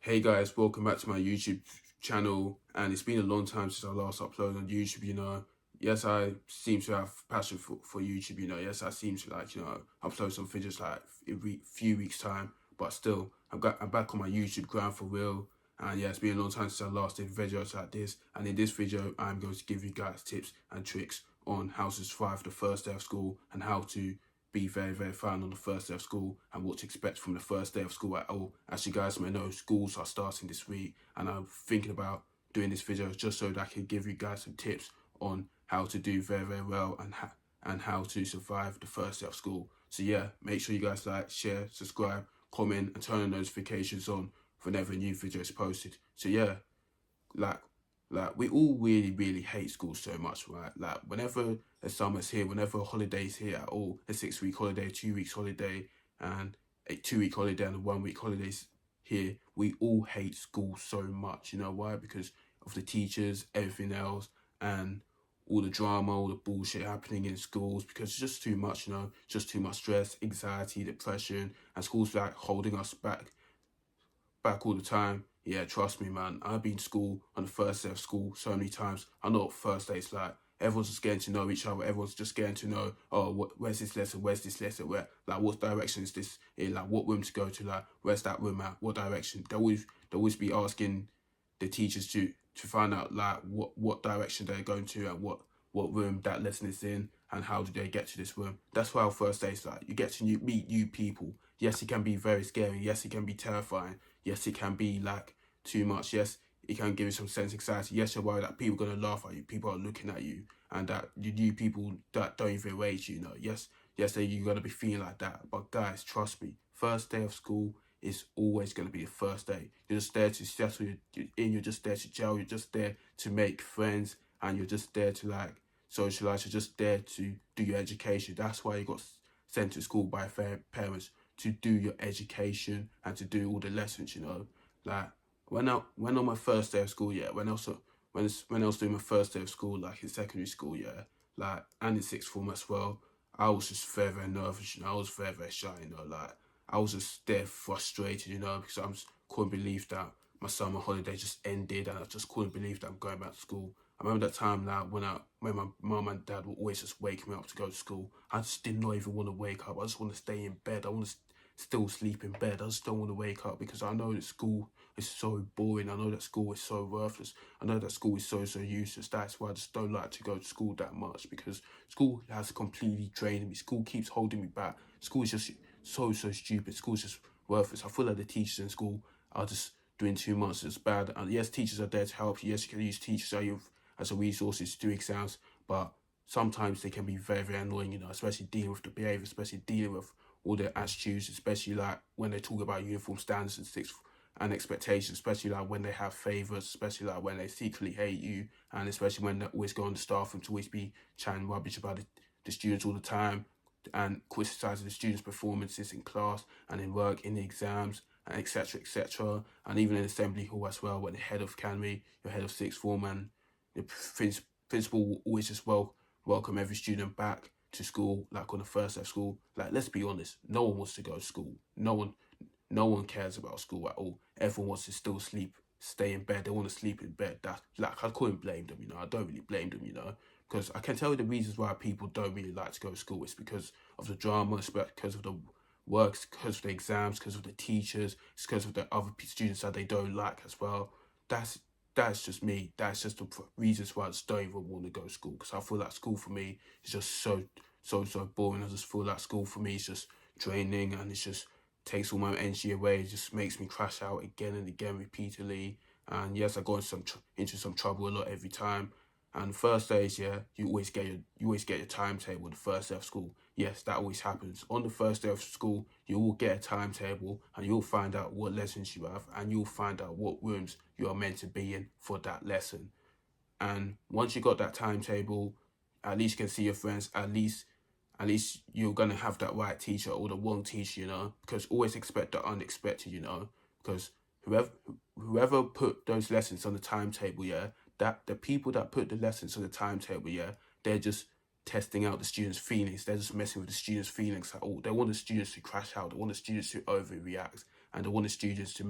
Hey guys, welcome back to my YouTube channel. And it's been a long time since I last uploaded on YouTube. Yes, I seem to have passion for YouTube. Yes, I seem to upload some videos like every few weeks time, but still I'm back on my YouTube grind for real. And yeah, it's been a long time since I last did videos like this. And in this video, I'm going to give you guys tips and tricks on how to survive the first day of school and how to be very, very fine on the first day of school and what to expect from the first day of school at all. As you guys may know, schools are starting this week, and I'm thinking about doing this video just so that I can give you guys some tips on how to do very, very well and how to survive the first day of school. So yeah, make sure you guys like, share, subscribe, comment, and turn the notifications on whenever a new video is posted. So yeah, like we all really hate school so much, right? Like whenever the summer's here, whenever a holiday's here at all, a 6 week holiday, 2 weeks holiday, and a 2 week holiday and a 1 week holidays here, we all hate school so much. You know why? Because of the teachers, everything else, and all the drama, all the bullshit happening in schools, because it's just too much, just too much stress, anxiety, depression, and schools like holding us back all the time. Yeah, trust me, man. I've been to school on the first day of school so many times. I know what first day's like. Everyone's just getting to know each other. Everyone's just getting to know, oh, where's this lesson? Where's this lesson? Like, what direction is this in? Like, what room to go to? Like, where's that room at? What direction? They always be asking the teachers to find out like what direction they're going to and what room that lesson is in and how do they get to this room. That's why our first day is like. You get to meet new people. Yes, it can be very scary. Yes, it can be terrifying. Yes, it can be like too much. Yes, it can give you some sense of anxiety. Yes, you're worried that people are going to laugh at you. People are looking at you and that you new people that don't even rate you. Yes, you're going to be feeling like that. But guys, trust me, first day of school is always going to be the first day. You're just there to settle in. You're just there to gel. You're just there to make friends. And you're just there to like socialize. You're just there to do your education. That's why you got sent to school by parents, to do your education and to do all the lessons. Like when on my first day of school, yeah, when I was doing my first day of school, like in secondary school, yeah, like and in sixth form as well, I was just very, very nervous. I was very, very shy. Like I was just there frustrated. Because I just couldn't believe that my summer holiday just ended, and I just couldn't believe that I'm going back to school. I remember that time now when my mum and dad would always just wake me up to go to school. I just did not even want to wake up. I just want to stay in bed. I want to still sleep in bed. I just don't want to wake up because I know that school is so boring. I know that school is so worthless. I know that school is so useless. That's why I just don't like to go to school that much, because school has completely drained me. School keeps holding me back. School is just so stupid. School is just worthless. I feel like the teachers in school are just doing too much. It's bad. And yes, teachers are there to help you. Yes, you can use teachers as a resource to do exams, but sometimes they can be very, very annoying, especially dealing with the behaviour, especially dealing with all the attitudes, especially like when they talk about uniform standards and expectations, especially like when they have favours, especially like when they secretly hate you, and especially when they always go on the staff room to always be chatting rubbish about the students all the time and criticising the students' performances in class and in work, in the exams, and etc. And even in assembly hall as well, when the head of academy, your head of sixth form, and the principal will always just welcome every student back to school, like on the first day of school. Like, let's be honest, no one wants to go to school. No one cares about school at all. Everyone wants to still stay in bed. They want to sleep in bed. That, like, I couldn't blame them. I don't really blame them. Because I can tell you the reasons why people don't really like to go to school. It's because of the drama, it's because of the works, because of the exams, because of the teachers, it's because of the other students that they don't like as well. That's just me. That's just the reasons why I just don't even want to go to school. Because I feel like school for me is just so boring. I just feel like school for me is just draining, and it's just takes all my energy away. It just makes me crash out again and again repeatedly. And yes, I go into some trouble a lot every time. And first days, yeah, you always get your timetable the first day of school. Yes, that always happens. On the first day of school, you will get a timetable and you'll find out what lessons you have, and you'll find out what rooms you are meant to be in for that lesson. And once you got that timetable, at least you can see your friends. At least you're gonna have that right teacher or the wrong teacher, because always expect the unexpected, because whoever put those lessons on the timetable, yeah, that the people that put the lessons on the timetable, yeah, they're just testing out the students' feelings. They're just messing with the students' feelings at all. They want the students to crash out. They want the students to overreact, and they want the students to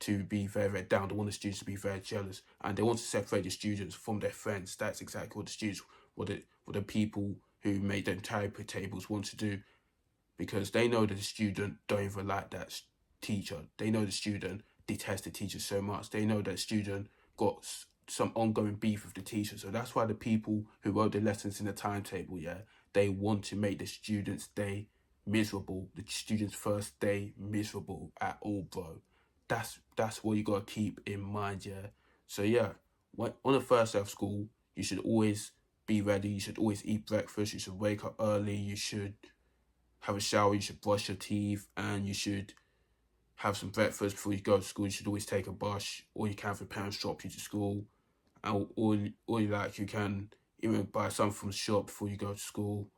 to be very, very down. They want the students to be very jealous, and they want to separate the students from their friends. That's exactly what the students, what the people who made them timetables want to do, because they know that the student don't even like that teacher. They know the student detests the teacher so much. They know that the student got some ongoing beef with the teacher. So that's why the people who wrote the lessons in the timetable, yeah, they want to make the students' day miserable, the students' first day miserable at all, bro. That's what you gotta keep in mind, yeah. So yeah, on the first day of school, you should always be ready. You should always eat breakfast. You should wake up early. You should have a shower. You should brush your teeth, and you should have some breakfast before you go to school. You should always take a bus, or you can have your parents drop you to school, and or like you can even buy something from the shop before you go to school.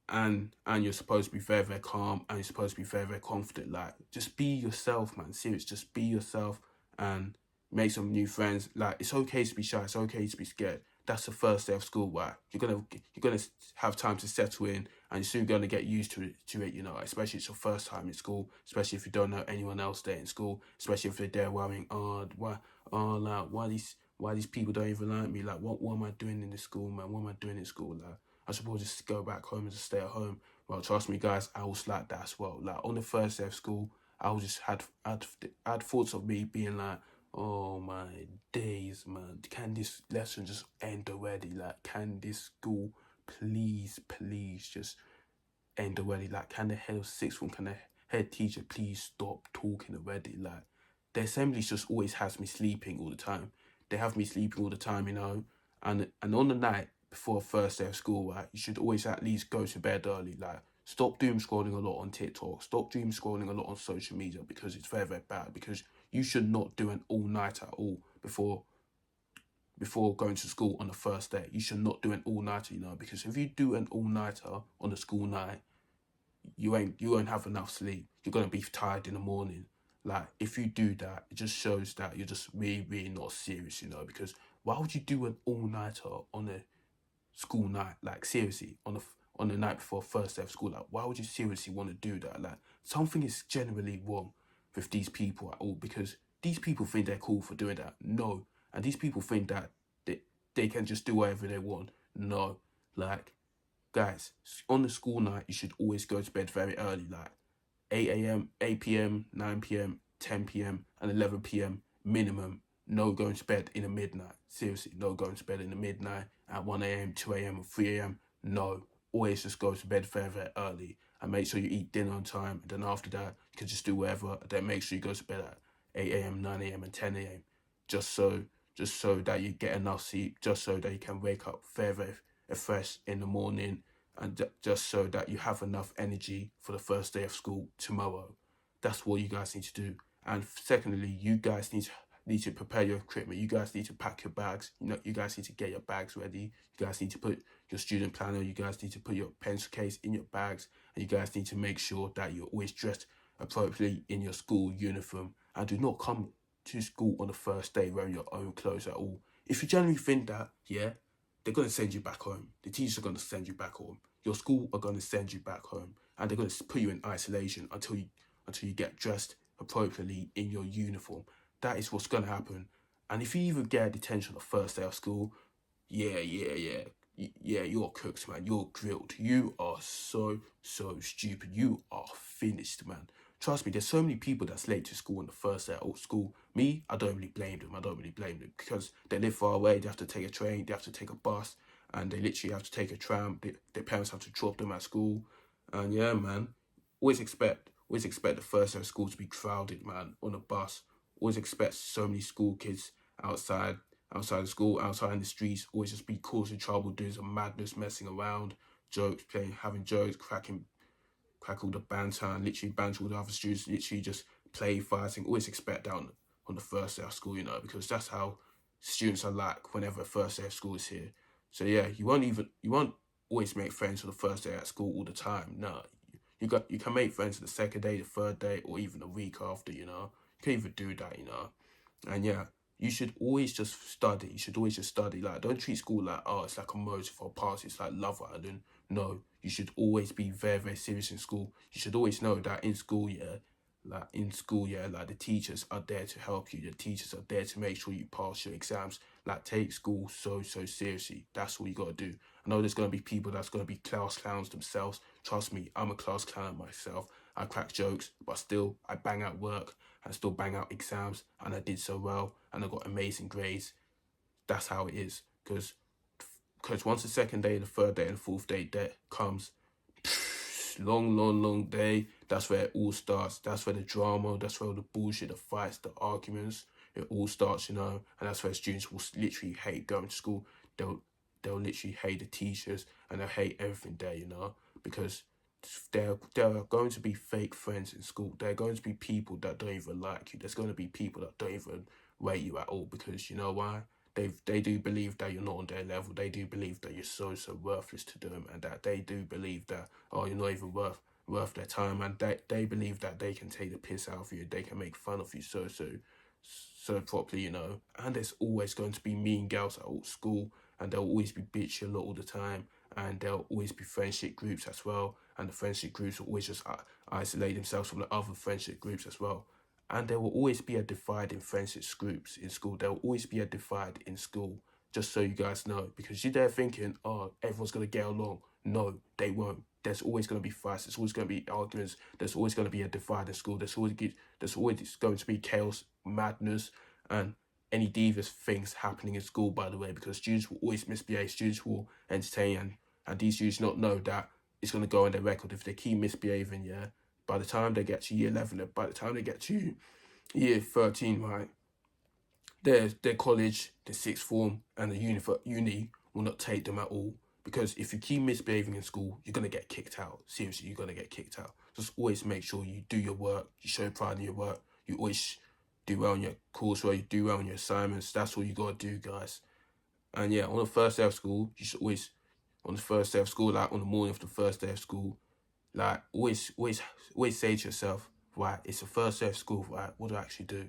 And you're supposed to be very, very calm, and you're supposed to be very, very confident. Like, just be yourself, man. Serious, just be yourself and make some new friends. Like, it's okay to be shy. It's okay to be scared. That's the first day of school, right? You're gonna have time to settle in, and you're soon gonna get used to it. You know, especially it's your first time in school. Especially if you don't know anyone else there in school. Especially if they're there worrying, why these people don't even like me? Like, what am I doing in this school, man? What am I doing in school? Like, I suppose just go back home and just stay at home. Well, trust me, guys, I was like that as well. Like, on the first day of school, I was just had thoughts of me being like, oh my days, man, can this lesson just end already? Like, can this school please just end already? Like, can the head of sixth form, can the head teacher please stop talking already? Like, the assemblies just always has me sleeping all the time. They have me sleeping all the time, you know. And on the night before first day of school, right, you should always at least go to bed early. Like, stop doom scrolling a lot on TikTok. Stop doom scrolling a lot on social media, because it's very, very bad. Because you should not do an all-nighter at all before going to school on the first day. You should not do an all-nighter, you know, because if you do an all-nighter on a school night, you won't have enough sleep. You're gonna be tired in the morning. Like, if you do that, it just shows that you're just really, really not serious, you know. Because why would you do an all-nighter on a school night? Like, seriously, on the night before first day of school, like, why would you seriously want to do that? Like, something is generally wrong with these people at all, because these people think they're cool for doing that. No. And these people think that they can just do whatever they want. No. Like, guys, on the school night, you should always go to bed very early, like 8 a.m., 8 p.m., 9 p.m., 10 p.m., and 11 p.m. minimum. No going to bed in the midnight. Seriously, no going to bed in the midnight at 1 a.m., 2 a.m., or 3 a.m. No. Always just go to bed very, very early, and make sure you eat dinner on time. And then after that, you can just do whatever. And then make sure you go to bed at 8 a.m., 9 a.m., and 10 a.m. Just so that you get enough sleep, just so that you can wake up very, very fresh in the morning, and just so that you have enough energy for the first day of school tomorrow. That's what you guys need to do. And secondly, you guys need to prepare your equipment. You guys need to pack your bags. You know, you guys need to get your bags ready. You guys need to put your student planner. You guys need to put your pencil case in your bags, and you guys need to make sure that you're always dressed appropriately in your school uniform, and do not come to school on the first day wearing your own clothes at all. If you generally think that, yeah, they're going to send you back home. The teachers are going to send you back home. Your school are going to send you back home, and they're going to put you in isolation until you get dressed appropriately in your uniform. That is what's going to happen. And if you even get detention on the first day of school, yeah, you're cooked, man. You're grilled. You are so stupid. You are finished, man. Trust me, there's so many people that's late to school on the first day of school. Me, I don't really blame them. Because they live far away. They have to take a train. They have to take a bus. And they literally have to take a tram. Their parents have to drop them at school. And yeah, man, always expect the first day of school to be crowded, man, on a bus. Always expect so many school kids outside of school, outside in the streets. Always just be causing trouble, doing some madness, messing around, having jokes, crack all the banter, and literally banter with the other students, literally just play, fighting. Always expect that on the first day of school, you know, because that's how students are like whenever the first day of school is here. So yeah, you won't always make friends on the first day at school all the time. No, you can make friends the second day, the third day, or even the week after, you know. You can even do that, you know. And yeah, you should always just study. You should always just study. Like, don't treat school like, oh, it's like a motive for a party. It's like Love Island. No, you should always be very, very serious in school. You should always know that in school, yeah, like in school, yeah, like the teachers are there to help you. The teachers are there to make sure you pass your exams. Like take school so seriously. That's what you gotta do. I know there's gonna be people that's gonna be class clowns themselves. Trust me, I'm a class clown myself. I crack jokes, but still I bang out work. I still bang out exams, and I did so well, and I got amazing grades. That's how it is. Because once the second day, the third day, and the fourth day that comes, long day. That's where it all starts. That's where the drama, that's where all the bullshit, the fights, the arguments, it all starts, you know. And that's where students will literally hate going to school. They'll literally hate the teachers, and they'll hate everything there, you know, because there are going to be fake friends in school. There are going to be people that don't even like you. There's going to be people that don't even rate you at all, because you know why? They do believe that you're not on their level. They do believe that you're so worthless to them, and that they do believe that, oh, you're not even worth their time, and they believe that they can take the piss out of you. They can make fun of you so properly, you know. And there's always going to be mean girls at all school, and there'll always be bitchy a lot all the time, and there'll always be friendship groups as well, and the friendship groups will always just isolate themselves from the other friendship groups as well. And there will always be a divide in friendship groups in school. There will always be a divide in school, just so you guys know. Because you're there thinking, oh, everyone's going to get along. No, they won't. There's always going to be fights. There's always going to be arguments. There's always going to be a divide in school. There's always going to be chaos, madness, and any devious things happening in school, by the way, because students will always misbehave. Students will entertain, and these students not know that it's going to go on their record if they keep misbehaving, yeah. By the time they get to year 11, by the time they get to year 13, right, their college, the sixth form, and the uni will not take them at all. Because if you keep misbehaving in school, you're going to get kicked out. Seriously, you're going to get kicked out. Just always make sure you do your work, you show pride in your work, you always do well on your coursework, you do well on your assignments. That's what you got to do, guys. And yeah, on the first day of school, you should always, on the first day of school, like on the morning of the first day of school, like always say to yourself, right, it's the first day of school, right, what do I actually do?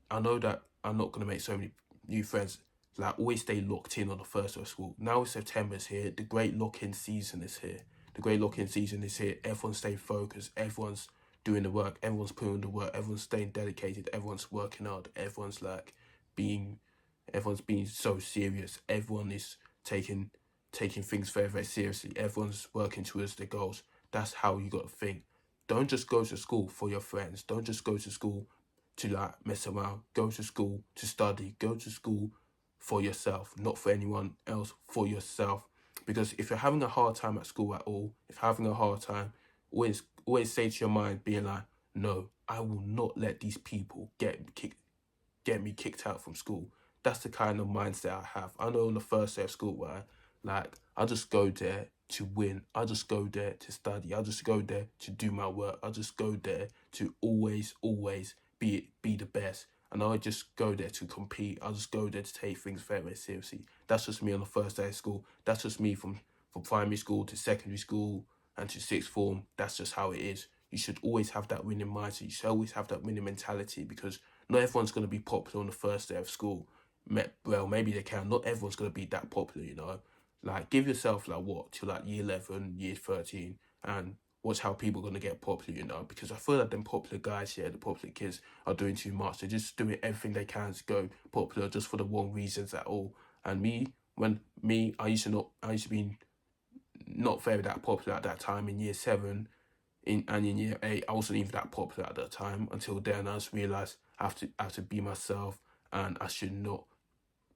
I know that I'm not going to make so many new friends. Like, always stay locked in on the first day of school. Now September's here. The great lock-in season is here. The great lock-in season is here. Everyone's staying focused. Everyone's doing the work. Everyone's putting the work. Everyone's staying dedicated. Everyone's working hard. Everyone's being so serious. Everyone is taking things very seriously. Everyone's working towards their goals. That's how you got to think. Don't just go to school for your friends. Don't just go to school to mess around. Go to school to study. Go to school for yourself, not for anyone else, for yourself. Because if you're having a hard time at school at all, if you're having a hard time, always say to your mind, being like, no, I will not let these people get me kicked out from school. That's the kind of mindset I have. I know on the first day of school, right, like, I just go there to win. I just go there to study. I just go there to do my work. I just go there to always be the best. And I just go there to compete. I just go there to take things very seriously. That's just me on the first day of school. That's just me from primary school to secondary school and to sixth form. That's just how it is. You should always have that winning mindset. You should always have that winning mentality, because not everyone's going to be popular on the first day of school. Well, maybe they can. Not everyone's going to be that popular, you know. Like, give yourself, like, what, till, like, year 11, year 13, and watch how people are going to get popular, you know. Because I feel like them popular guys here, the popular kids, are doing too much. They're just doing everything they can to go popular just for the wrong reasons at all. And I used to be not very that popular at that time in year 7, and in year 8, I wasn't even that popular at that time. Until then, I just realised I have to be myself, and I should not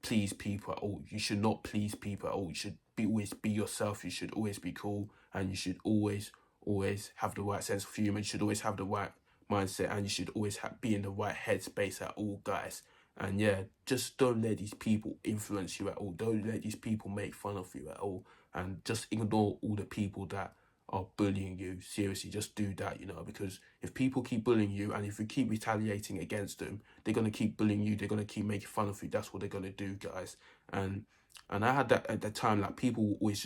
please people at all. You should not please people at all. You should always be yourself. You should always be cool, and you should always have the right sense of humor. You should always have the right mindset, and you should always be in the right headspace at all, guys. And yeah, just don't let these people influence you at all. Don't let these people make fun of you at all, and just ignore all the people that are bullying you. Seriously, just do that, you know, because if people keep bullying you, and if you keep retaliating against them, they're going to keep bullying you. They're going to keep making fun of you. That's what they're going to do, guys. And I had that at the time. Like, some people always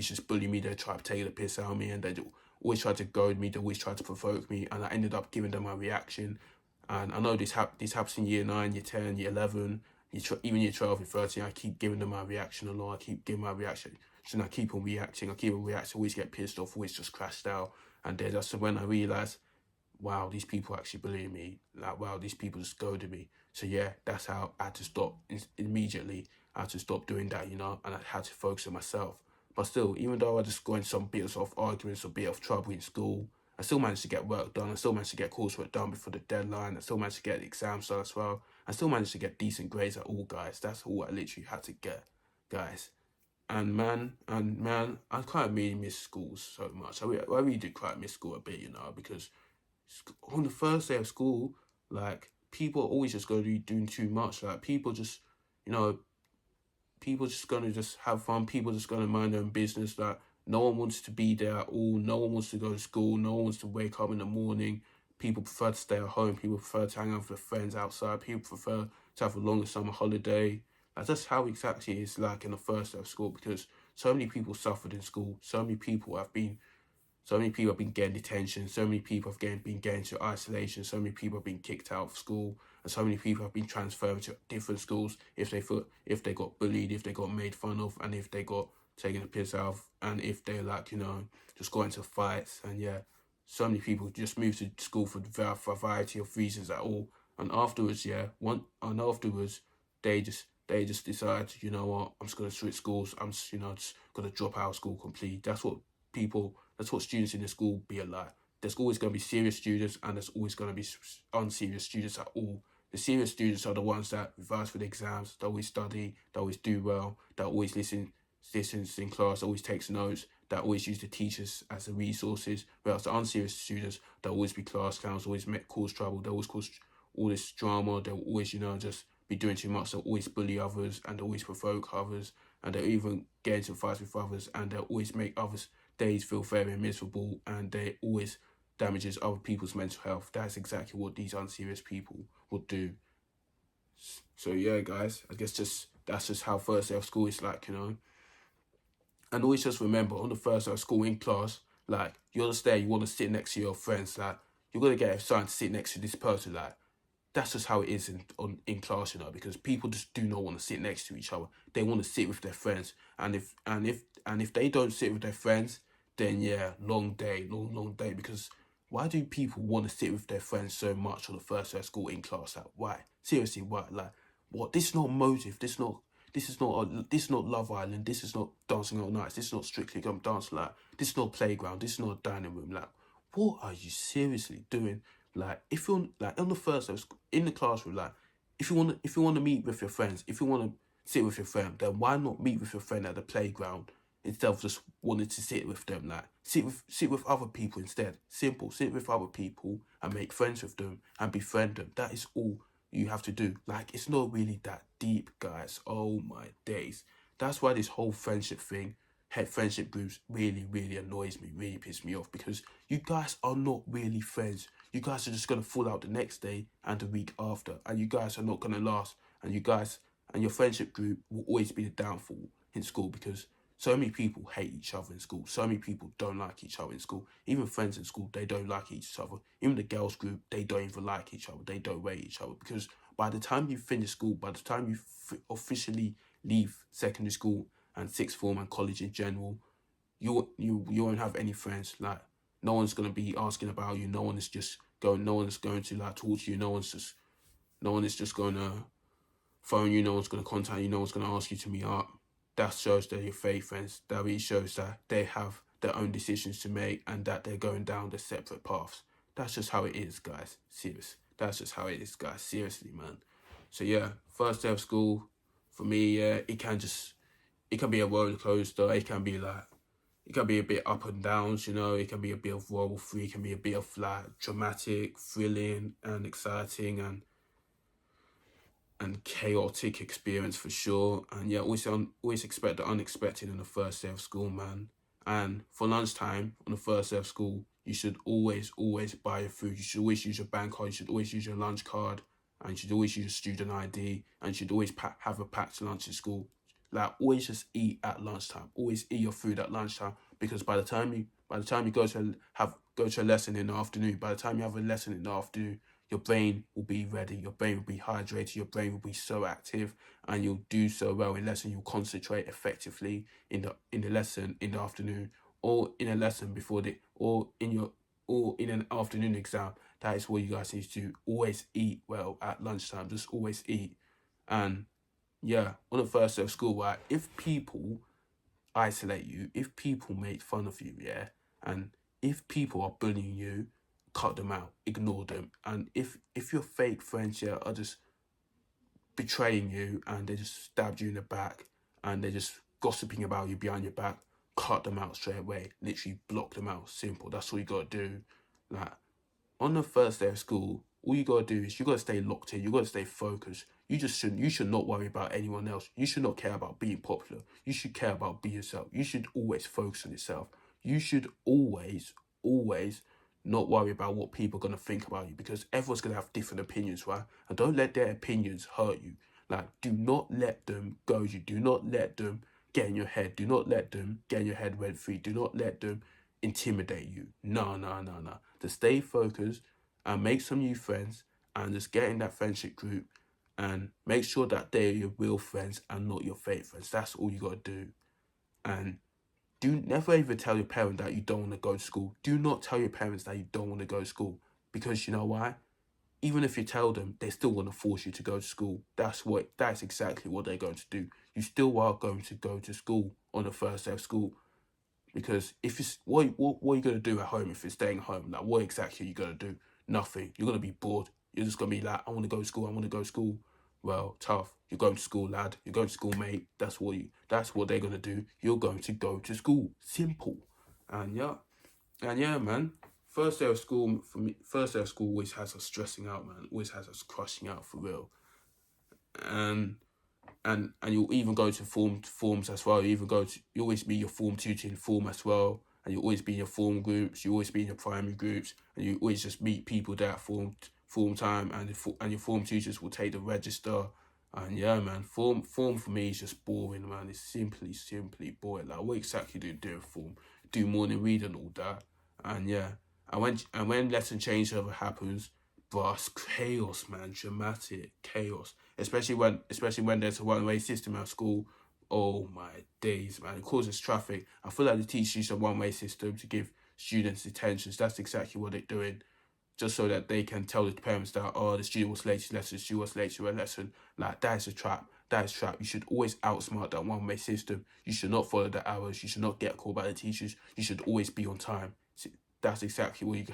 just bully me. They try to take the piss out of me, and they always try to goad me. They always try to provoke me, and I ended up giving them my reaction. And I know this happens in year 9, year 10, year 11, even year 12 and 13. I keep giving them my reaction a lot. I keep giving my reaction. So I keep on reacting. Always get pissed off, always just crashed out. And then that's when I realised wow, these people actually believe me. Like, wow, these people just go to me. So yeah, that's how I had to stop immediately. I had to stop doing that, and I had to focus on myself. But still, even though I just got in some bits of arguments or bit of trouble in school, I still managed to get work done. I still managed to get coursework done before the deadline. I still managed to get exams done as well. I still managed to get decent grades at all, guys. That's all I literally had to get, guys. And man, I kind of really miss school so much. I really did quite miss school a bit, because on the first day of school, like, people are always just going to be doing too much. Like, you know, people just going to just have fun. People just going to mind their own business. Like, no one wants to be there at all. No one wants to go to school. No one wants to wake up in the morning. People prefer to stay at home. People prefer to hang out with their friends outside. People prefer to have a longer summer holiday. Like, that's how exactly it's like in the first day of school, because so many people suffered in school. So many people have been getting detention. So many people have been getting to isolation. So many people have been kicked out of school, and so many people have been transferred to different schools if they got bullied, if they got made fun of, and if they got taken the piss out of, and if they just got into fights. And yeah, so many people just moved to school for a variety of reasons at all. And afterwards, they just decide, you know what, I'm just gonna switch schools. I'm just gonna drop out of school completely. That's what students in the school be like. There's always going to be serious students, and there's always going to be unserious students at all. The serious students are the ones that revise for the exams, that always study, that always do well, that always listens in class, always takes notes, that always use the teachers as the resources. Whereas the unserious students, they'll always be class clowns, always cause trouble, they'll always cause all this drama, they'll always, just be doing too much, they'll always bully others, and they'll always provoke others, and they'll even get into fights with others, and they'll always make others days feel very miserable, and they always damages other people's mental health. That's exactly what these unserious people would do. So yeah, guys, I guess that's just how first day of school is like, And always just remember, on the first day of school in class, like, you're just there, you want to sit next to your friends, like, you're gonna get assigned to sit next to this person, like, that's just how it is in class, because people just do not want to sit next to each other. They want to sit with their friends, and if they don't sit with their friends, then yeah, long day, long day. Because why do people want to sit with their friends so much on the first day of school in class? Like, why? Seriously, why? Like, what? This is not motive. This is not Love Island. This is not Dancing All Night. This is not Strictly Come Dancing. Like, this is not Playground. This is not a dining room. Like, what are you seriously doing? Like, if you're like on the first day in the classroom, like, if you want to meet with your friends, if you want to sit with your friend, then why not meet with your friend at the playground instead of just wanting to sit with them? Like, sit with other people instead. Simple. Sit with other people and make friends with them and befriend them. That is all you have to do. Like, it's not really that deep, guys. Oh my days. That's why this whole friendship thing, friendship groups, really, really annoys me, really pisses me off, because you guys are not really friends. You guys are just going to fall out the next day and the week after, and you guys are not going to last, and your friendship group will always be the downfall in school, because so many people hate each other in school. So many people don't like each other in school. Even friends in school, they don't like each other. Even the girls group, they don't even like each other. They don't rate each other, because by the time you finish school, by the time you officially leave secondary school and sixth form and college in general, you won't have any friends. Like, no one's gonna be asking about you. No one is going to like talk to you. No one is just gonna phone you. No one's gonna contact you. No one's gonna ask you to meet up. That shows that you're fake friends. That really shows that they have their own decisions to make and that they're going down their separate paths. That's just how it is, guys. Serious. That's just how it is, guys. Seriously, man. So yeah, first day of school, for me, yeah, it can be a roller coaster. It can be a bit up and downs, It can be a bit of World 3. It can be a bit of like dramatic, thrilling, and exciting, and chaotic experience for sure. And yeah, always expect the unexpected on the first day of school, man. And for lunchtime on the first day of school, you should always buy your food. You should always use your bank card. You should always use your lunch card, and you should always use your student ID. And you should always have a packed lunch at school. Like, always just eat at lunchtime. Always eat your food at lunchtime, because by the time you go to a lesson in the afternoon, by the time you have a lesson in the afternoon, your brain will be ready, your brain will be hydrated, your brain will be so active, and you'll do so well in lesson. You'll concentrate effectively in the lesson in the afternoon, or in a lesson or in an afternoon exam. that is what you guys need to do. Always eat well at lunchtime. Just always eat. And yeah, on the first day of school, right, if people isolate you, if people make fun of you, yeah, and if people are bullying you, cut them out, ignore them. And if your fake friends, yeah, are just betraying you and they just stabbed you in the back and they're just gossiping about you behind your back, cut them out straight away. Literally block them out. Simple. That's all you gotta do. Like, on the first day of school, all you gotta do is you gotta stay locked in. You gotta stay focused. You should not worry about anyone else. You should not care about being popular. You should care about being yourself. You should always focus on yourself. You should always not worry about what people are gonna think about you, because everyone's gonna have different opinions, right? And don't let their opinions hurt you. Like, do not let them goad you. Do not let them get in your head. Do not let them get in your head rent free. Do not let them intimidate you. No. Just stay focused and make some new friends and just get in that friendship group and make sure that they're your real friends and not your fake friends. That's all you gotta do. And do never even tell your parent that you don't want to go to school. Do not tell your parents that you don't want to go to school, because you know why? Even if you tell them, they still want to force you to go to school. That's exactly what they're going to do. You still are going to go to school on the first day of school. Because if it's what are you gonna do at home if you're staying home? Like, what exactly are you gonna do? Nothing. You're gonna be bored. You're just gonna be like, I want to go to school. I want to go to school. Well, tough. You're going to school, lad. You're going to school, mate. That's what they're gonna do. You're going to go to school. Simple. And yeah, man. First day of school for me. First day of school always has us stressing out, man. Always has us crushing out for real. And you'll even go to forms as well. You always be your form tutoring form as well, and you always be in your form groups. You always be in your primary groups, and you always just meet people there at form time, and your form tutors will take the register. And yeah, man, form for me is just boring, man. It's simply boring. Like, what exactly do you do in form? Do morning read and all that, and yeah, and when lesson changeover happens, but it's chaos, man, dramatic chaos. Especially when there's a one-way system at school. Oh my days, man! It causes traffic. I feel like the teachers use a one-way system to give students detentions. That's exactly what they're doing, just so that they can tell the parents that, oh, the student was late to lesson, the student was late to a lesson. Like, that is a trap. That is a trap. You should always outsmart that one-way system. You should not follow the hours. You should not get called by the teachers. You should always be on time. That's exactly what you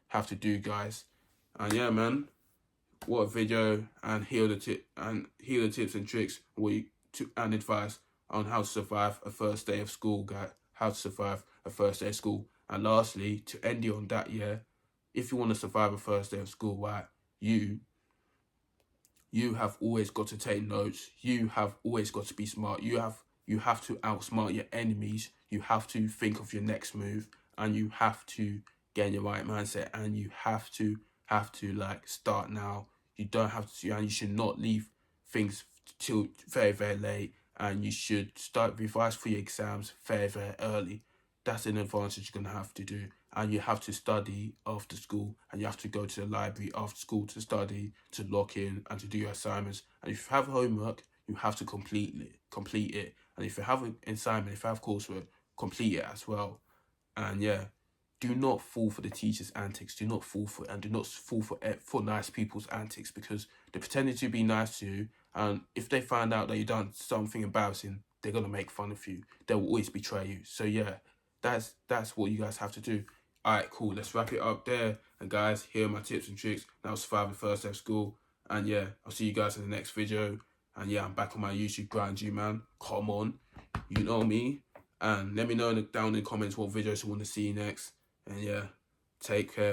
have to do, guys. And yeah, man, what a video! And here are the tips and tricks and advice on how to survive a first day of school, guys. How to survive a first day of school. And lastly, to end you on that, yeah, if you want to survive a first day of school, right, you have always got to take notes. You have always got to be smart. You have to outsmart your enemies. You have to think of your next move, and you have to get in your right mindset, and you have to like start now. You don't have to, and you should not leave things till very, very late, and you should start revise for your exams very, very early. That's an advantage you're gonna have to do. And you have to study after school, and you have to go to the library after school to study, to lock in, and to do your assignments. And if you have homework, you have to complete it. And if you have an assignment, if you have coursework, complete it as well. And yeah, do not fall for the teacher's antics. Do not fall for it, and do not fall for nice people's antics, because they're pretending to be nice to you, and if they find out that you've done something embarrassing, they're gonna make fun of you. They will always betray you. So yeah, that's what you guys have to do. Alright, cool. Let's wrap it up there. And guys, here are my tips and tricks. Now surviving the first day of school. And yeah, I'll see you guys in the next video. And yeah, I'm back on my YouTube grind, man. Come on, you know me. And let me know down in the comments what videos you want to see next. And yeah, take care.